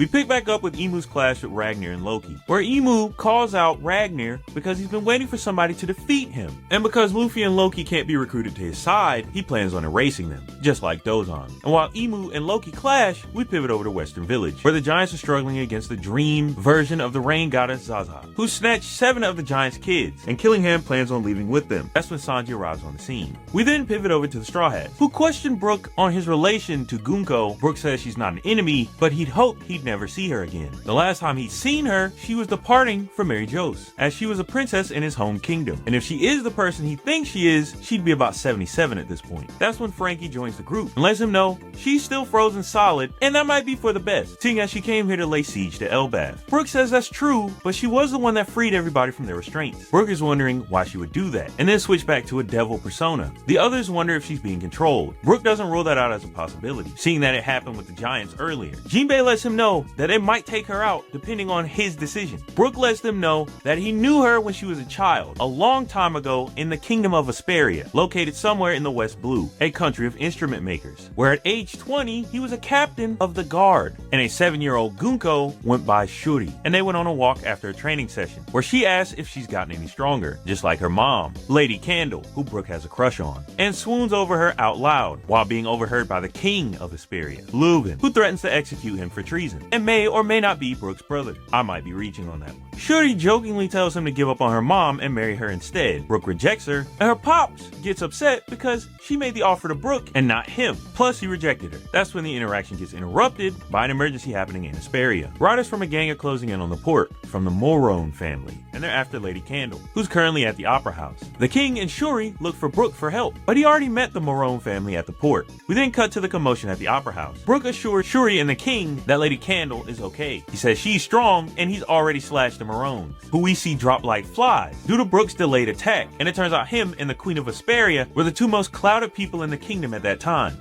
We pick back up with Emu's clash with Ragnar and Loki, where Emu calls out Ragnar because he's been waiting for somebody to defeat him. And because Luffy and Loki can't be recruited to his side, he plans on erasing them, just like Dozon. And while Emu and Loki clash, we pivot over to Western Village, where the Giants are struggling against the dream version of the rain goddess Zaza, who snatched 7 of the Giants' kids, and killing him plans on leaving with them. That's when Sanji arrives on the scene. We then pivot over to the Straw Hats, who question Brook on his relation to Gunko. Brook says she's not an enemy, but he'd hoped he'd never see her again. The last time he'd seen her, she was departing from Mary Jose, as she was a princess in his home kingdom. And if she is the person he thinks she is, she'd be about 77 at this point. That's when Frankie joins the group and lets him know she's still frozen solid, and that might be for the best, seeing as she came here to lay siege to Elbaf. Brook says that's true, but she was the one that freed everybody from their restraints. Brook is wondering why she would do that, and then switch back to a devil persona. The others wonder if she's being controlled. Brook doesn't rule that out as a possibility, seeing that it happened with the Giants earlier. Jinbei lets him know that it might take her out depending on his decision. Brook lets them know that he knew her when she was a child, a long time ago in the kingdom of Asperia, located somewhere in the West Blue, a country of instrument makers, where at age 20, he was a captain of the guard, and a 7-year-old Gunko went by Shuri, and they went on a walk after a training session, where she asks if she's gotten any stronger, just like her mom, Lady Candle, who Brook has a crush on, and swoons over her out loud, while being overheard by the king of Asperia, Leuven, who threatens to execute him for treason, and may or may not be Brook's brother. I might be reaching on that one. Shuri jokingly tells him to give up on her mom and marry her instead. Brook rejects her, and her pops gets upset because she made the offer to Brook and not him. Plus, he rejected her. That's when the interaction gets interrupted by an emergency happening in Asperia. Riders from a gang are closing in on the port from the Moron family, and they're after Lady Candle, who's currently at the Opera House. The king and Shuri look for Brook for help, but he already met the Moron family at the port. We then cut to the commotion at the Opera House. Brook assures Shuri and the king that Lady Candle is okay. He says she's strong, and he's already slashed the Morons, who we see drop like flies due to Brook's delayed attack, and it turns out him and the Queen of Asperia were the 2 most clouded people in the kingdom at that time.